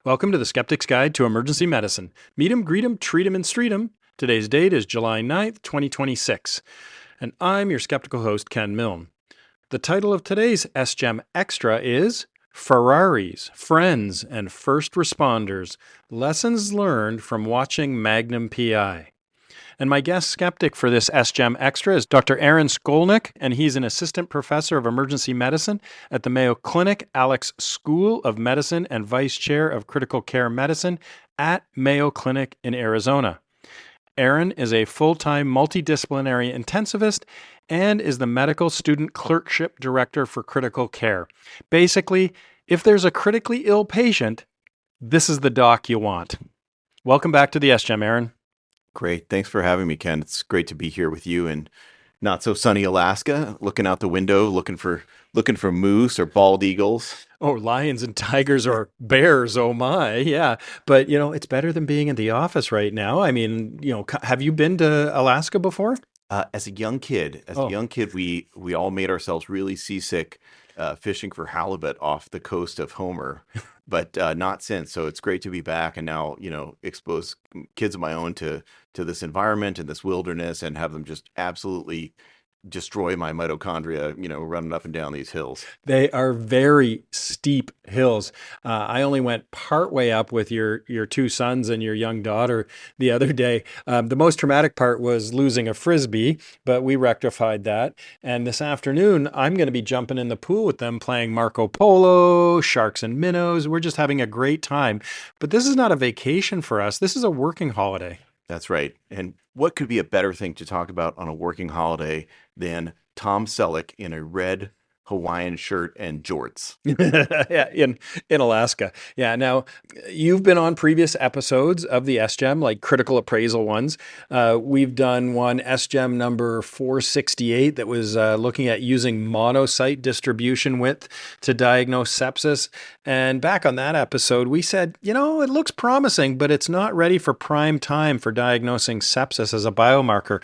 Welcome to the Skeptic's Guide to Emergency Medicine. Meet 'em, greet 'em, treat 'em, and street 'em. Today's date is July 9th, 2026. And I'm your skeptical host, Ken Milne. The title of today's SGEM Xtra is Ferraris, Friends, and First Responders, Lessons Learned from Watching Magnum PI. And my guest skeptic for this SGEM Xtra is Dr. Aaron Skolnik, and he's an assistant professor of emergency medicine at the Mayo Clinic Alix School of Medicine and vice chair of critical care medicine at Mayo Clinic in Arizona. Aaron is a full-time multidisciplinary intensivist and is the medical student clerkship director for critical care. Basically, if there's a critically ill patient, this is the doc you want. Welcome back to the SGEM, Aaron. Great. Thanks for having me, Ken. It's great to be here with you in not so sunny Alaska, looking out the window, looking for moose or bald eagles. Oh, lions and tigers or bears. Oh my. Yeah. But it's better than being in the office right now. I mean, have you been to Alaska before? As a young kid, we all made ourselves really seasick fishing for halibut off the coast of Homer, but not since. So it's great to be back and now, expose kids of my own to this environment and this wilderness and have them just absolutely destroy my mitochondria, running up and down these hills. They are very steep hills. I only went partway up with your two sons and your young daughter the other day. The most traumatic part was losing a Frisbee, but we rectified that. And this afternoon, I'm going to be jumping in the pool with them playing Marco Polo, sharks and minnows. We're just having a great time. But this is not a vacation for us. This is a working holiday. That's right. And what could be a better thing to talk about on a working holiday than Tom Selleck in a red Hawaiian shirt and jorts? Yeah, in Alaska. Yeah. Now, you've been on previous episodes of the SGEM, like critical appraisal ones. We've done one SGEM number 468 that was looking at using monocyte distribution width to diagnose sepsis. And back on that episode, we said, it looks promising, but it's not ready for prime time for diagnosing sepsis as a biomarker.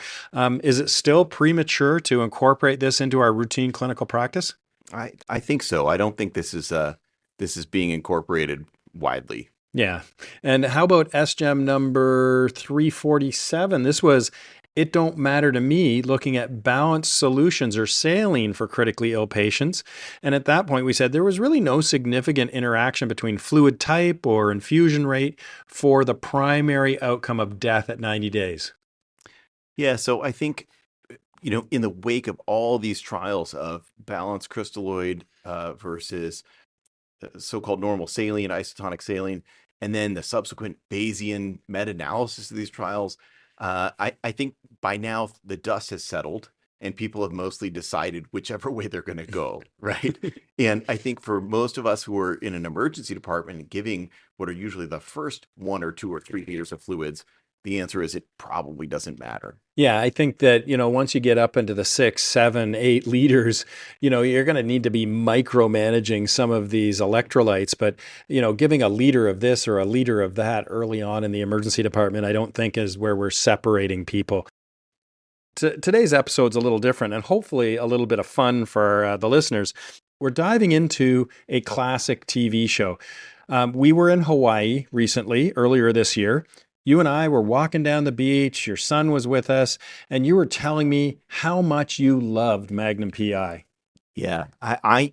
Is it still premature to incorporate this into our routine clinical practice? I think so. I don't think this is being incorporated widely. Yeah. And how about SGEM number 347? This was It Don't Matter to Me, looking at balanced solutions or saline for critically ill patients. And at that point, we said there was really no significant interaction between fluid type or infusion rate for the primary outcome of death at 90 days. Yeah. So I think, in the wake of all these trials of balanced crystalloid versus so-called normal saline, isotonic saline, and then the subsequent Bayesian meta-analysis of these trials, I think by now the dust has settled and people have mostly decided whichever way they're going to go, right? And I think for most of us who are in an emergency department and giving what are usually the first 1 or 2 or 3 liters of fluids, the answer is it probably doesn't matter. Yeah, I think that, once you get up into the 6, 7, 8 liters, you're going to need to be micromanaging some of these electrolytes. But, giving a liter of this or a liter of that early on in the emergency department, I don't think is where we're separating people. Today's episode's a little different and hopefully a little bit of fun for the listeners. We're diving into a classic TV show. We were in Hawaii recently, earlier this year. You and I were walking down the beach, your son was with us, and you were telling me how much you loved Magnum PI. Yeah, I'm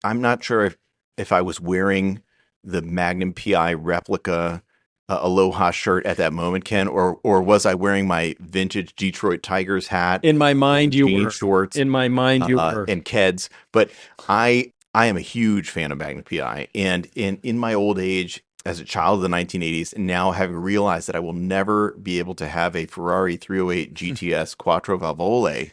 not sure if I was wearing the Magnum PI replica Aloha shirt at that moment, Ken, or was I wearing my vintage Detroit Tigers hat? In my mind, you jean were. Shorts. In my mind, you were. And Keds. But I am a huge fan of Magnum PI, and in my old age, as a child of the 1980s, and now having realized that I will never be able to have a Ferrari 308 GTS Quattro Valvole,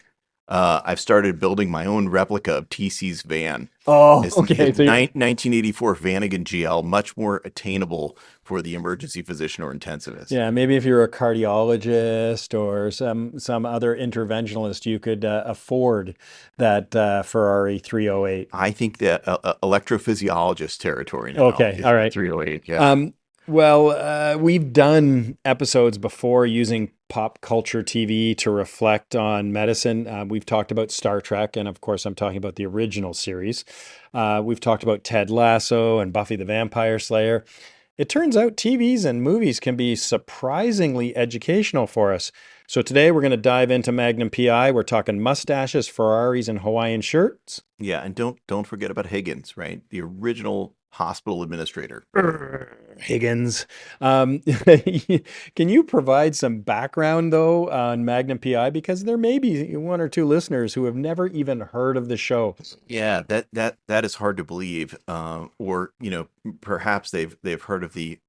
I've started building my own replica of TC's van. Oh, It's okay. 1984 Vanagon GL, much more attainable for the emergency physician or intensivist. Yeah, maybe if you're a cardiologist or some other interventionalist, you could afford that Ferrari 308. I think that electrophysiologist territory now. Okay, all right. 308, yeah. Well, we've done episodes before using pop culture TV to reflect on medicine. We've talked about Star Trek, and of course, I'm talking about the original series. We've talked about Ted Lasso and Buffy the Vampire Slayer. It turns out TVs and movies can be surprisingly educational for us. So today we're going to dive into Magnum PI. We're talking mustaches, Ferraris, and Hawaiian shirts. Yeah, and don't forget about Higgins, right? The original hospital administrator. Higgins. Um, can you provide some background though on Magnum PI? Because there may be one or two listeners who have never even heard of the show. Yeah, that is hard to believe. Or perhaps they've heard of the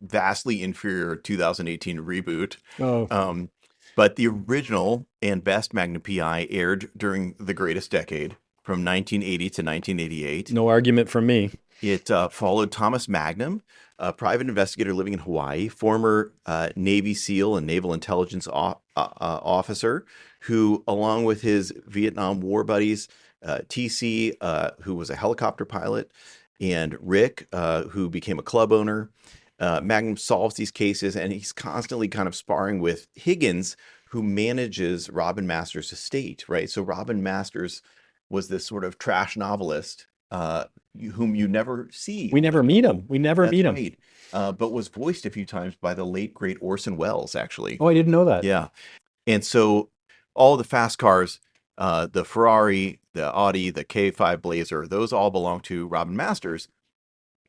vastly inferior 2018 reboot. Oh, Um, but the original and best Magnum PI aired during the greatest decade from 1980 to 1988. no argument from me. It followed Thomas Magnum, a private investigator living in Hawaii, former Navy SEAL and naval intelligence officer, who, along with his Vietnam War buddies, TC, who was a helicopter pilot, and Rick, who became a club owner, Magnum solves these cases, and he's constantly kind of sparring with Higgins, who manages Robin Masters' estate, right? So Robin Masters was this sort of trash novelist whom you never see We on the never meet show. him. We never That's meet him. right. But was voiced a few times by the late great Orson Welles, actually. Oh, I didn't know that. Yeah. And so all the fast cars, the Ferrari, the Audi, the K5 Blazer, those all belong to Robin Masters.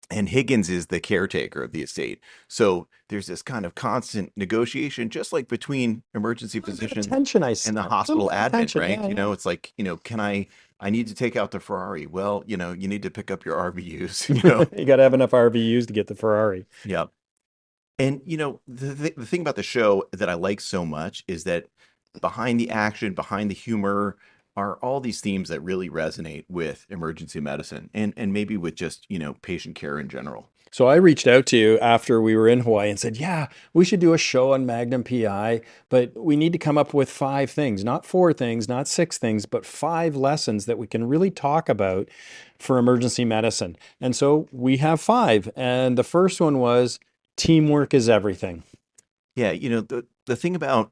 And Higgins is the caretaker of the estate. So there's this kind of constant negotiation, just like between emergency A little bit of physicians tension, I and the sense. A little hospital bit of admin, tension. right? Yeah, yeah. It's like, I need to take out the Ferrari. Well, you need to pick up your RVUs, You got to have enough RVUs to get the Ferrari. Yeah. And, the thing about the show that I like so much is that behind the action, behind the humor, are all these themes that really resonate with emergency medicine and maybe with just, patient care in general. So I reached out to you after we were in Hawaii and said, yeah, we should do a show on Magnum PI, but we need to come up with 5 things, not 4 things, not 6 things, but 5 lessons that we can really talk about for emergency medicine. And so we have 5. And the first one was teamwork is everything. Yeah, the thing about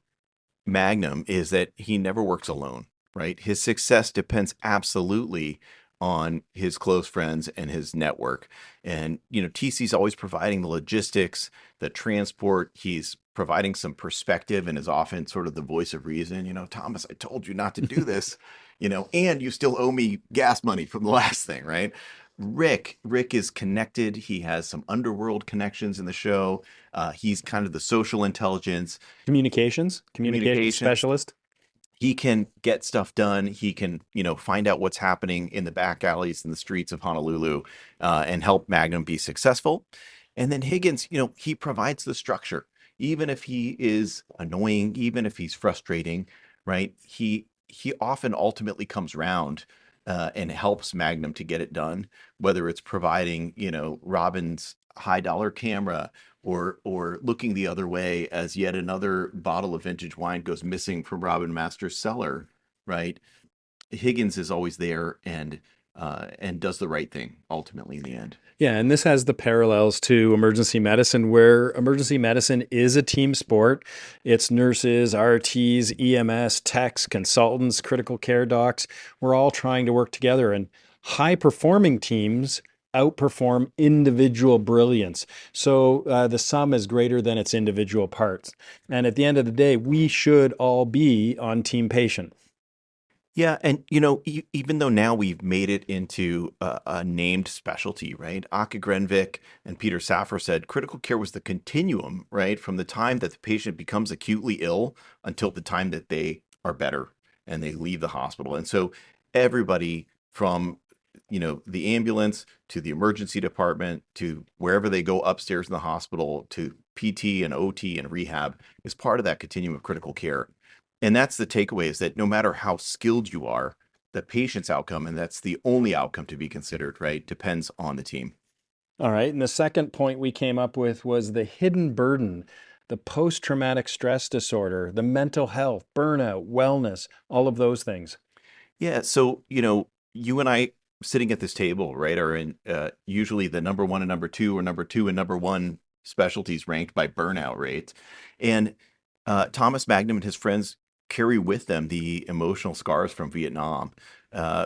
Magnum is that he never works alone, right? His success depends absolutely on his close friends and his network. And, TC's always providing the logistics, the transport. He's providing some perspective and is often sort of the voice of reason. Thomas, I told you not to do this, and you still owe me gas money from the last thing, right? Rick is connected. He has some underworld connections in the show. He's kind of the social intelligence, Communications communications. specialist. He can get stuff done. He can, find out what's happening in the back alleys and the streets of Honolulu, and help Magnum be successful. And then Higgins, he provides the structure. Even if he is annoying, even if he's frustrating, right? He often ultimately comes round, and helps Magnum to get it done, whether it's providing, Robin's high dollar camera or looking the other way as yet another bottle of vintage wine goes missing from Robin Master's cellar, right? Higgins is always there and does the right thing ultimately in the end. Yeah, and this has the parallels to emergency medicine, where emergency medicine is a team sport. It's nurses, RTs, EMS, techs, consultants, critical care docs. We're all trying to work together, and high performing teams outperform individual brilliance. So the sum is greater than its individual parts. And at the end of the day, we should all be on team patient. Yeah, and even though now we've made it into a named specialty, right? Aka Grenvik and Peter Safar said critical care was the continuum, right, from the time that the patient becomes acutely ill until the time that they are better and they leave the hospital. And so everybody from the ambulance to the emergency department to wherever they go upstairs in the hospital to PT and OT and rehab is part of that continuum of critical care. And that's the takeaway, is that no matter how skilled you are, the patient's outcome, and that's the only outcome to be considered, right, depends on the team. All right. And the second point we came up with was the hidden burden, the post traumatic stress disorder, the mental health, burnout, wellness, all of those things. Yeah. So, you and I sitting at this table, right, are in usually the number one and number two, or number two and number one specialties ranked by burnout rate. And Thomas Magnum and his friends carry with them the emotional scars from Vietnam,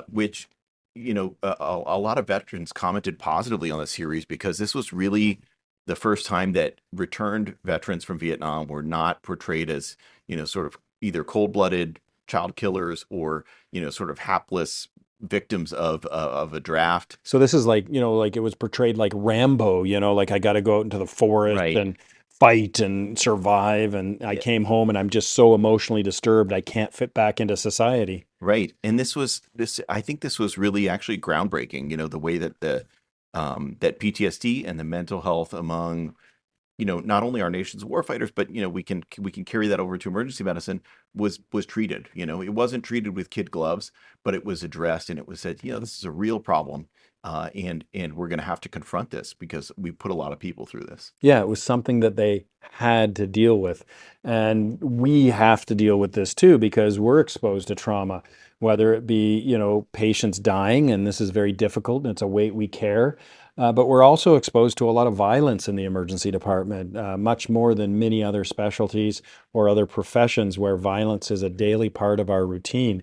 which, a lot of veterans commented positively on the series because this was really the first time that returned veterans from Vietnam were not portrayed as, sort of either cold-blooded child killers or, sort of hapless victims of a draft. So this is like, like it was portrayed like Rambo, like I got to go out into the forest Right. and fight and survive. And I Yeah. came home and I'm just so emotionally disturbed. I can't fit back into society. Right. And I think this was really actually groundbreaking, the way that that PTSD and the mental health among, not only our nation's warfighters, but we can carry that over to emergency medicine was treated. It wasn't treated with kid gloves, but it was addressed and it was said, this is a real problem, and we're going to have to confront this because we put a lot of people through this. Yeah, it was something that they had to deal with. And we have to deal with this too because we're exposed to trauma, whether it be, patients dying, and this is very difficult and it's a weight we carry. But we're also exposed to a lot of violence in the emergency department, much more than many other specialties or other professions where violence is a daily part of our routine.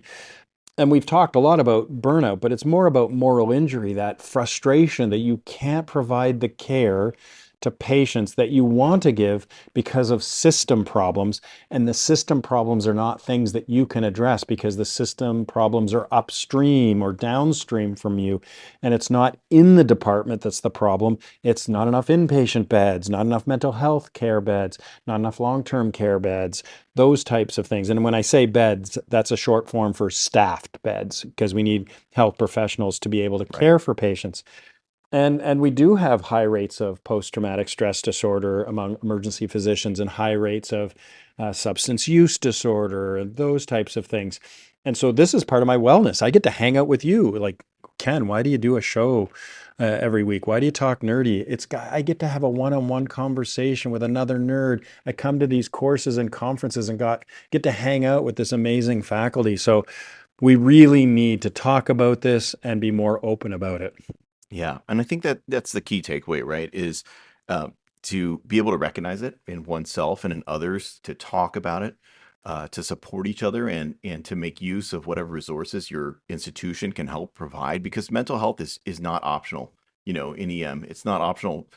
And we've talked a lot about burnout, but it's more about moral injury, that frustration that you can't provide the care to patients that you want to give because of system problems. And the system problems are not things that you can address because the system problems are upstream or downstream from you. And it's not in the department that's the problem. It's not enough inpatient beds, not enough mental health care beds, not enough long-term care beds, those types of things. And when I say beds, that's a short form for staffed beds because we need health professionals to be able to Right. care for patients. And we do have high rates of post-traumatic stress disorder among emergency physicians and high rates of substance use disorder and those types of things. And so this is part of my wellness. I get to hang out with you. Like, Ken, why do you do a show every week? Why do you talk nerdy? I get to have a one-on-one conversation with another nerd. I come to these courses and conferences and get to hang out with this amazing faculty. So we really need to talk about this and be more open about it. Yeah, and I think that that's the key takeaway, right? Is uh, to be able to recognize it in oneself and in others, to talk about it, to support each other, and to make use of whatever resources your institution can help provide. Because mental health is not optional, in EM. It's not optional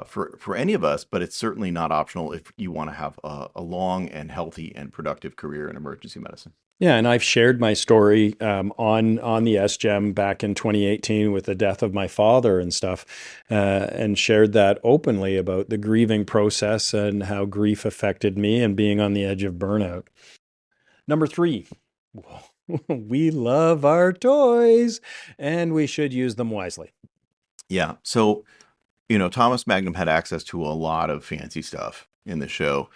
for any of us, but it's certainly not optional if you want to have a long and healthy and productive career in emergency medicine. Yeah, and I've shared my story on the SGEM back in 2018 with the death of my father and stuff, and shared that openly about the grieving process and how grief affected me and being on the edge of burnout. Number three, we love our toys and we should use them wisely. Yeah. So Thomas Magnum had access to a lot of fancy stuff in the show.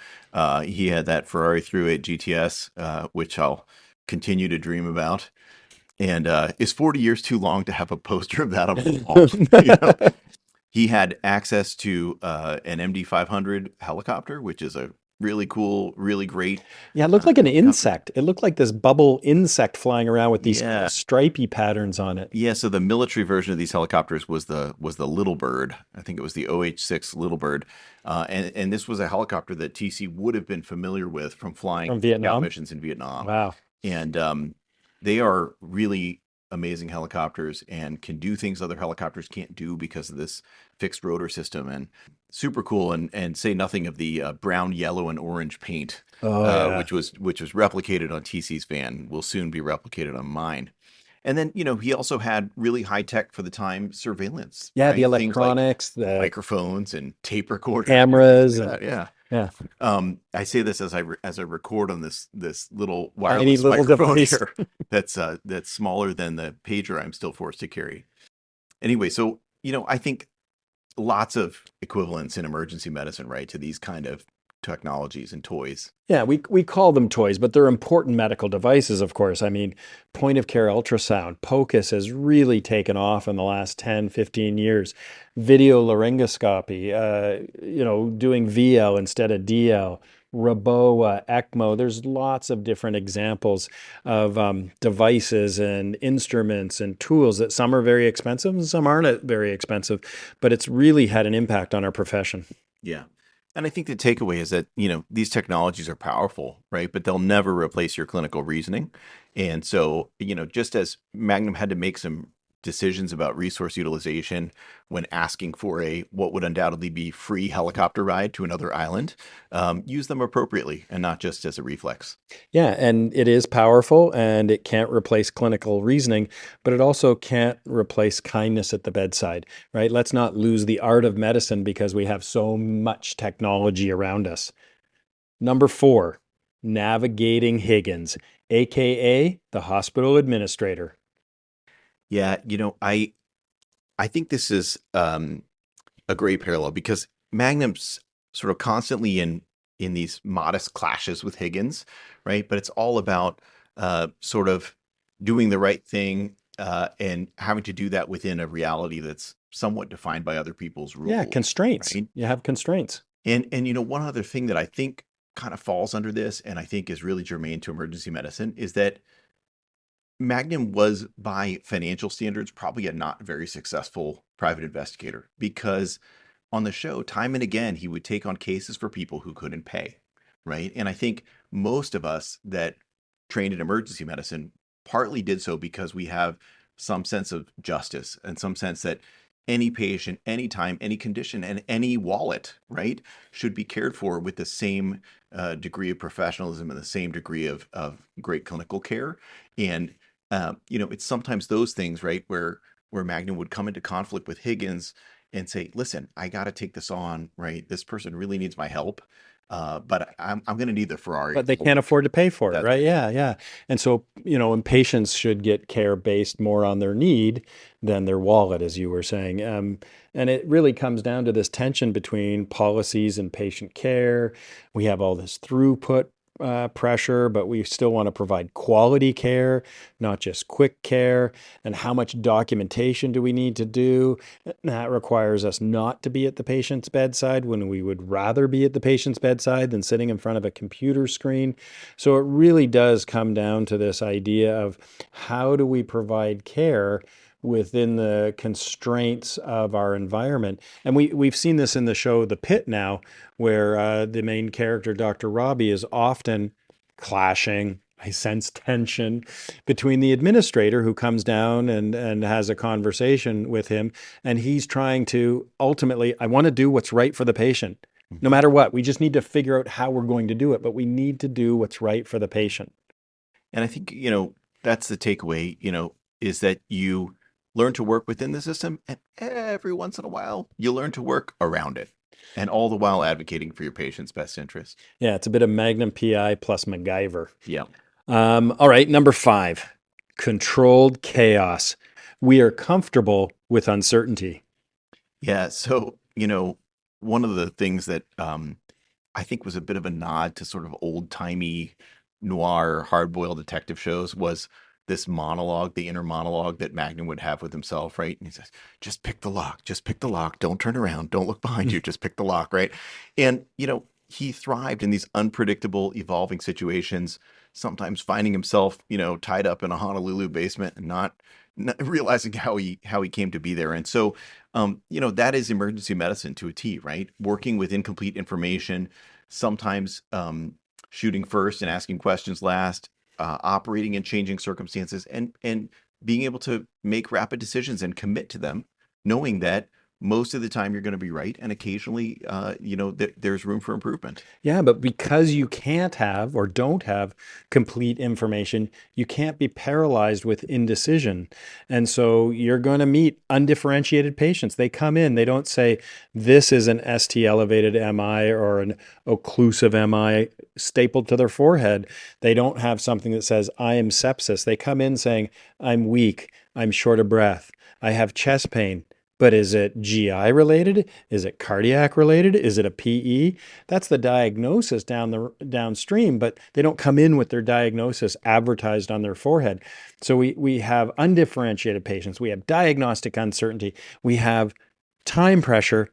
He had that Ferrari 308 GTS, which I'll continue to dream about. And is 40 years too long to have a poster of that on the wall? He had access to an MD 500 helicopter, which is a really cool, really great Yeah, it looked like an helicopter. insect. It looked like this bubble insect flying around with these cool Yeah. stripy patterns on it. Yeah, so the military version of these helicopters was the Little Bird. I think it was the OH-6 Little Bird, and this was a helicopter that TC would have been familiar with from flying From scout Vietnam. missions in Vietnam, Wow. and they are really amazing helicopters and can do things other helicopters can't do because of this fixed rotor system, and super cool. And say nothing of the brown, yellow, and orange paint, Oh yeah. which was replicated on TC's van, will soon be replicated on mine. And then, he also had really high tech for the time surveillance, Yeah, the right? Things like electronics, the microphones and tape recorders and things cameras like and that. Yeah. yeah, I say this as I record on this little tiny wireless little microphone device. here that's smaller than the pager I'm still forced to carry. Anyway, so I think lots of equivalents in emergency medicine, right, to these kind of technologies and toys. Yeah, we call them toys, but they're important medical devices, of course. I mean, point of care ultrasound, POCUS has really taken off in the last 10, 15 years. Video laryngoscopy, doing VL instead of DL, Roboa, ECMO. There's lots of different examples of devices and instruments and tools that some are very expensive and some aren't very expensive, but it's really had an impact on our profession. Yeah. And I think the takeaway is that, these technologies are powerful, right? But they'll never replace your clinical reasoning. And so, just as Magnum had to make some decisions about resource utilization when asking for a what would undoubtedly be free helicopter ride to another island, use them appropriately and not just as a reflex. Yeah, and it is powerful and it can't replace clinical reasoning, but it also can't replace kindness at the bedside, right? Let's not lose the art of medicine because we have so much technology around us. Number 4, navigating Higgins, AKA the hospital administrator. Yeah, I think this is a great parallel because Magnum's sort of constantly in these modest clashes with Higgins, right? But it's all about sort of doing the right thing and having to do that within a reality that's somewhat defined by other people's Yeah, rules, constraints. right? You have constraints. And one other thing that I think kind of falls under this, and I think is really germane to emergency medicine, is that Magnum was, by financial standards, probably a not very successful private investigator because on the show, time and again, he would take on cases for people who couldn't pay, right? And I think most of us that trained in emergency medicine partly did so because we have some sense of justice and some sense that any patient, anytime, any condition, and any wallet, right, should be cared for with the same degree of professionalism and the same degree of great clinical care. And it's sometimes those things, right, where Magnum would come into conflict with Higgins and say, "Listen, I got to take this on, right? This person really needs my help, but I'm going to need the Ferrari But they all can't week." afford to pay for it, That's right? right. Yeah, yeah. And so, and patients should get care based more on their need than their wallet, as you were saying. And it really comes down to this tension between policies and patient care. We have all this throughput pressure, but we still want to provide quality care, not just quick care. And how much documentation do we need to do? That requires us not to be at the patient's bedside when we would rather be at the patient's bedside than sitting in front of a computer screen. So it really does come down to this idea of how do we provide care within the constraints of our environment. And we've seen this in the show The Pit now, where the main character, Dr. Robbie, is often clashing. I sense tension between the administrator who comes down and has a conversation with him. And he's trying to ultimately, I want to do what's right for the patient. No matter what, we just need to figure out how we're going to do it, but we need to do what's right for the patient. And I think, that's the takeaway, is that you learn to work within the system and every once in a while you learn to work around it and all the while advocating for your patient's best interest. Yeah, it's a bit of Magnum PI plus MacGyver. Yeah. All right, number 5, controlled chaos. We are comfortable with uncertainty. Yeah. So, one of the things that I think was a bit of a nod to sort of old timey noir hard boiled detective shows was this monologue, the inner monologue that Magnum would have with himself, right? And he says, just pick the lock, don't turn around, don't look behind you, just pick the lock, right? And, he thrived in these unpredictable, evolving situations, sometimes finding himself, tied up in a Honolulu basement and not realizing how he came to be there. And so, that is emergency medicine to a T, right? Working with incomplete information, sometimes shooting first and asking questions last, operating in changing circumstances, and being able to make rapid decisions and commit to them, knowing that most of the time you're going to be right, and occasionally, there's room for improvement. Yeah, but because you can't have or don't have complete information, you can't be paralyzed with indecision. And so you're going to meet undifferentiated patients. They come in, they don't say, this is an ST elevated MI or an occlusive MI stapled to their forehead. They don't have something that says, I am sepsis. They come in saying, I'm weak, I'm short of breath, I have chest pain. But is it GI related? Is it cardiac related? Is it a PE? That's the diagnosis downstream, but they don't come in with their diagnosis advertised on their forehead. So we have undifferentiated patients. We have diagnostic uncertainty. We have time pressure,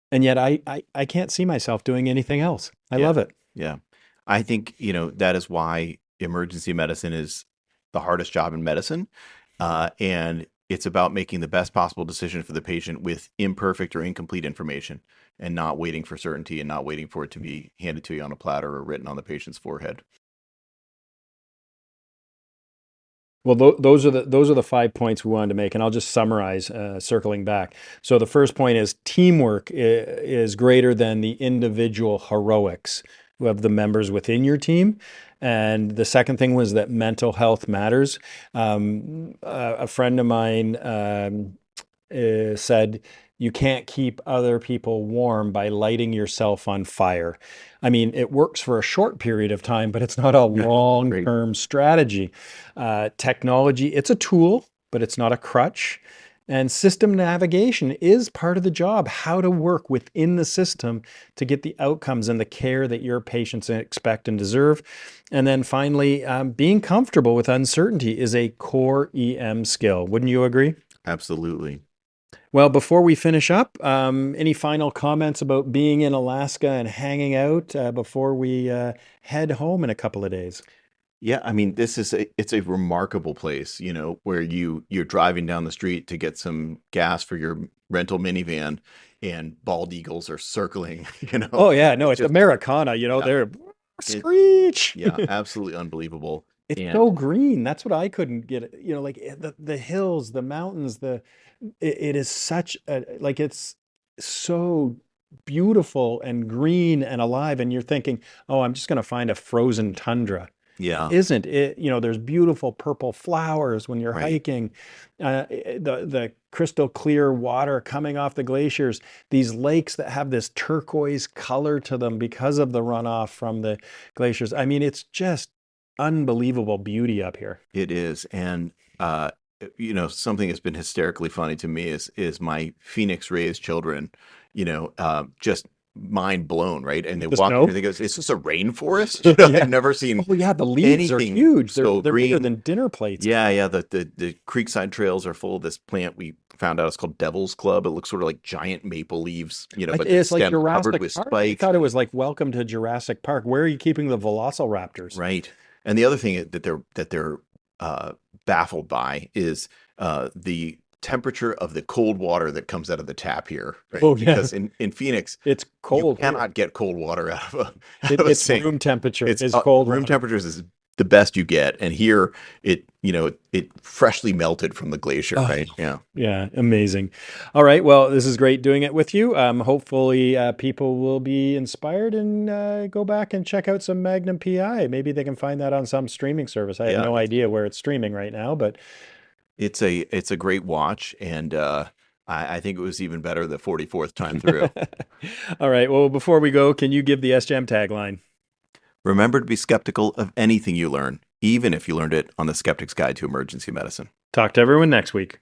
and yet I can't see myself doing anything else. I Yeah. love it. Yeah. I think, that is why emergency medicine is the hardest job in medicine. And it's about making the best possible decision for the patient with imperfect or incomplete information and not waiting for certainty and not waiting for it to be handed to you on a platter or written on the patient's forehead. Well, those are the 5 points we wanted to make, and I'll just summarize, circling back. So the first point is teamwork is greater than the individual heroics of the members within your team. And the second thing was that mental health matters. A friend of mine said, you can't keep other people warm by lighting yourself on fire. I mean, it works for a short period of time, but it's not a Great. long-term strategy. Technology, it's a tool, but it's not a crutch. And system navigation is part of the job, how to work within the system to get the outcomes and the care that your patients expect and deserve. And then finally, being comfortable with uncertainty is a core EM skill. Wouldn't you agree? Absolutely. Well, before we finish up, any final comments about being in Alaska and hanging out before we head home in a couple of days? Yeah, I mean, it's a remarkable place, where you're driving down the street to get some gas for your rental minivan and bald eagles are circling, Oh yeah, no, It's it's just Americana, yeah, they're it screech. yeah, absolutely unbelievable. It's so And green. That's what I couldn't get. Like the hills, the mountains, it is such a like it's so beautiful and green and alive. And you're thinking, oh, I'm just going to find a frozen tundra. It yeah, isn't. There's beautiful purple flowers when you're right. hiking. The crystal clear water coming off the glaciers. These lakes that have this turquoise color to them because of the runoff from the glaciers. I mean, it's just unbelievable beauty up here. It is. And something that's been hysterically funny to me is my Phoenix raised children, just mind blown, right? And they The walk in snow? and they go, "Is this a rainforest?" They've Yeah. never seen Oh yeah, the leaves are anything huge. They're so they're bigger green. than dinner plates. Yeah, yeah. The creekside trails are full of this plant we found out it's called Devil's Club. It looks sort of like giant maple leaves, but the It's like stem's covered Jurassic with Park. I spikes. thought it was like Welcome to Jurassic Park. Where are you keeping the velociraptors? Right. And the other thing that they're baffled by is the temperature of the cold water that comes out of the tap here, right? Oh yeah, Because in Phoenix, it's you cold here. cannot get cold water out of a out It, of a it's sink. room temperature. It's It's cold room water. temperatures is the best you get, and here it freshly melted from the glacier, Oh, right? Yeah. yeah, amazing. All right, well, this is great doing it with you. Hopefully, people will be inspired and go back and check out some Magnum PI. Maybe they can find that on some streaming service. I have Yeah, no idea where it's streaming right now, but it's a great watch, and I think it was even better the 44th time through. all right. Well, before we go, can you give the SGEM tagline? Remember to be skeptical of anything you learn, even if you learned it on the Skeptic's Guide to Emergency Medicine. Talk to everyone next week.